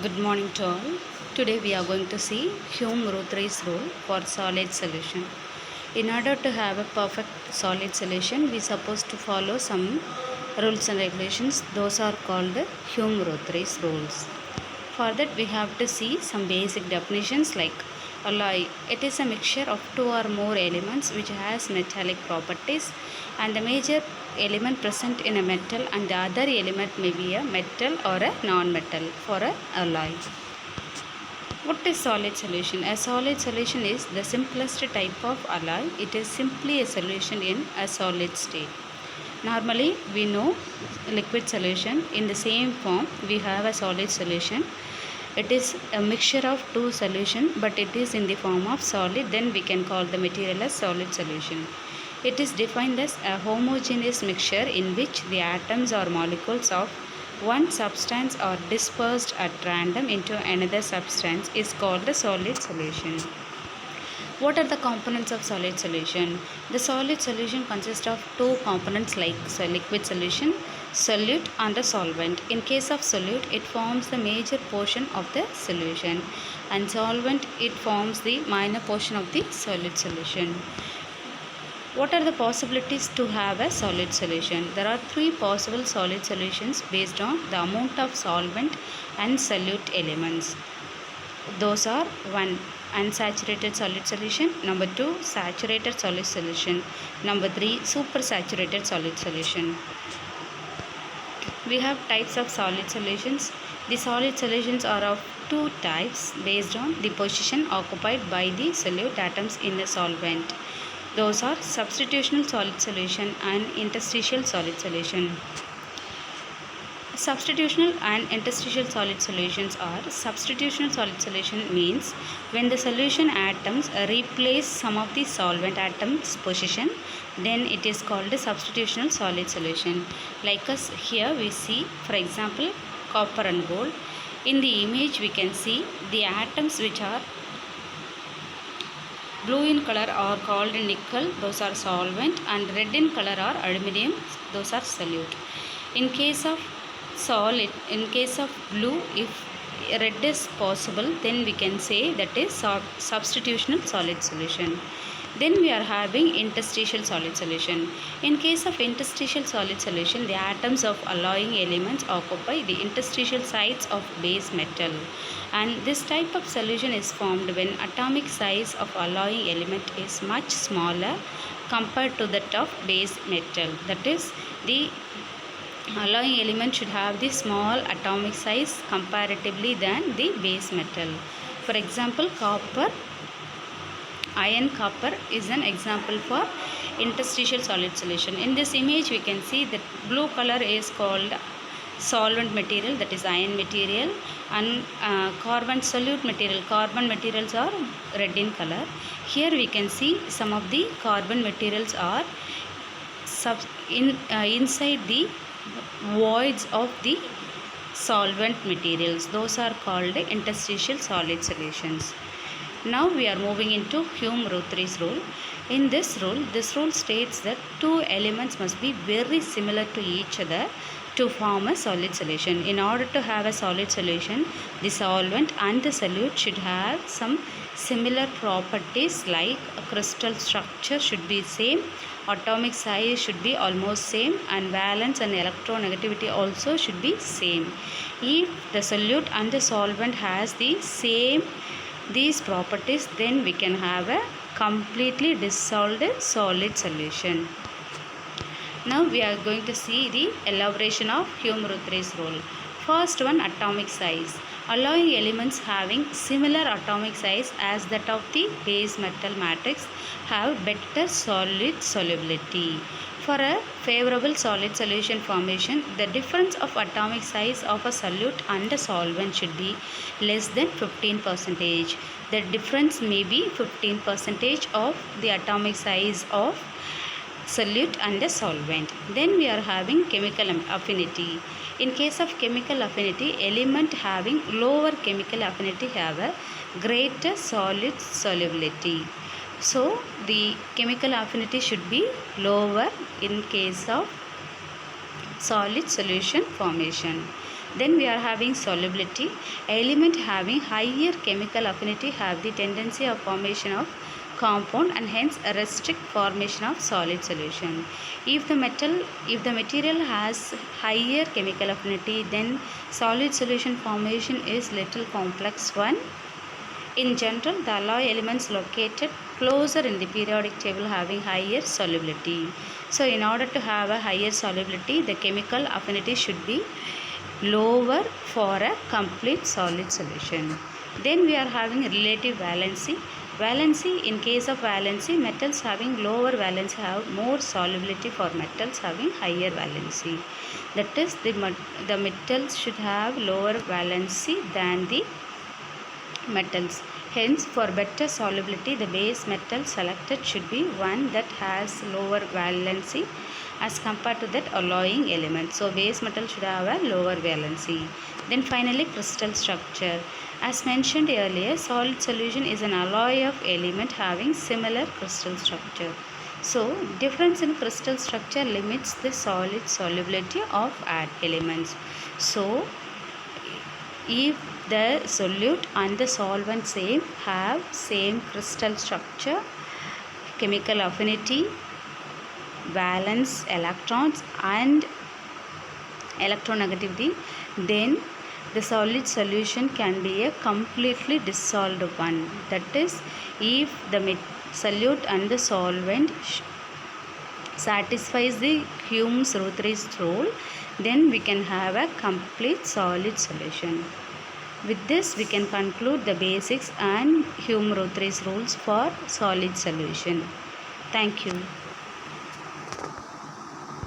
Good morning to all. Today we are going to see Hume-Rothrey's rule for solid solution. In order to have a perfect solid solution, we are supposed to follow some rules and regulations. Those are called Hume-Rothrey's rules. For that we have to see some basic definitions like alloy. It is a mixture of two or more elements which has metallic properties, and the major element present in a metal and the other element may be a metal or a non-metal for a alloy. What is solid solution? A solid solution is the simplest type of alloy. It is simply a solution in a solid state. Normally we know liquid solution. In the same form we have a solid solution. It is a mixture of two solutions, but it is in the form of solid. Then we can call the material as solid solution. It is defined as a homogeneous mixture in which the atoms or molecules of one substance are dispersed at random into another substance is called a solid solution. What are the components of solid solution? The solid solution consists of two components like liquid solution, solute and a solvent. In case of solute, it forms the major portion of the solution, and solvent, it forms the minor portion of the solid solution. What are the possibilities to have a solid solution? There are three possible solid solutions based on the amount of solvent and solute elements. Those are 1. Unsaturated solid solution. Number 2. Saturated solid solution. Number 3. Supersaturated solid solution. We have types of solid solutions. The solid solutions are of two types based on the position occupied by the solute atoms in a solvent. Those are substitutional solid solution and interstitial solid solution. Substitutional and interstitial solid solutions are: substitutional solid solution means when the solution atoms replace some of the solvent atoms position, then it is called a substitutional solid solution. Like us here we see, for example, copper and gold. In the image we can see the atoms which are blue in color are called nickel, those are solvent, and red in color are aluminum, those are solute. In case of blue, if red is possible, then we can say that is substitutional solid solution. Then we are having interstitial solid solution. In case of interstitial solid solution, the atoms of alloying elements occupy the interstitial sites of base metal, and this type of solution is formed when atomic size of alloying element is much smaller compared to that of base metal. That is, the alloying element should have the small atomic size comparatively than the base metal. For example, iron copper is an example for interstitial solid solution. In this image we can see that blue color is called solvent material, that is iron material, and carbon solute material, carbon materials are red in color. Here we can see some of the carbon materials are inside the voids of the solvent materials. Those are called interstitial solid solutions. Now we are moving into Hume-Rothrey's rule. In this rule states that two elements must be very similar to each other to form a solid solution. In order to have a solid solution, the solvent and the solute should have some similar properties, like a crystal structure should be same, atomic size should be almost same, and valence and electronegativity also should be same. If the solute and the solvent has these properties, then we can have a completely dissolved solid solution. Now we are going to see the elaboration of Hume-Rothrey's rule. First one, atomic size. Alloying elements having similar atomic size as that of the base metal matrix have better solid solubility. For a favorable solid solution formation, the difference of atomic size of a solute and a solvent should be less than 15%. The difference may be 15% of the atomic size of solute and a solvent. Then we are having chemical affinity. In case of chemical affinity, element having lower chemical affinity have a greater solid solubility. So the chemical affinity should be lower in case of solid solution formation. Then we are having solubility. Element having higher chemical affinity have the tendency of formation of compound and hence restrict formation of solid solution. If the material has higher chemical affinity, then solid solution formation is little complex one. In general, the alloy elements located closer in the periodic table having higher solubility. So in order to have a higher solubility, the chemical affinity should be lower for a complete solid solution. Then we are having relative valency. Valency, in case of valency, metals having lower valency have more solubility for metals having higher valency. That is, the metals should have lower valency than the metals. Hence, for better solubility, the base metal selected should be one that has lower valency as compared to that alloying element. So, base metal should have a lower valency. Then finally, crystal structure. As mentioned earlier, solid solution is an alloy of element having similar crystal structure. So, difference in crystal structure limits the solid solubility of elements. So, if the solute and the solvent have same crystal structure, chemical affinity, valence electrons and electronegativity, then the solid solution can be a completely dissolved one. That is, if the solute and the solvent satisfies the Hume's-Rothery's rule, then we can have a complete solid solution. With this, we can conclude the basics and Hume-Rothery's rules for solid solution. Thank you.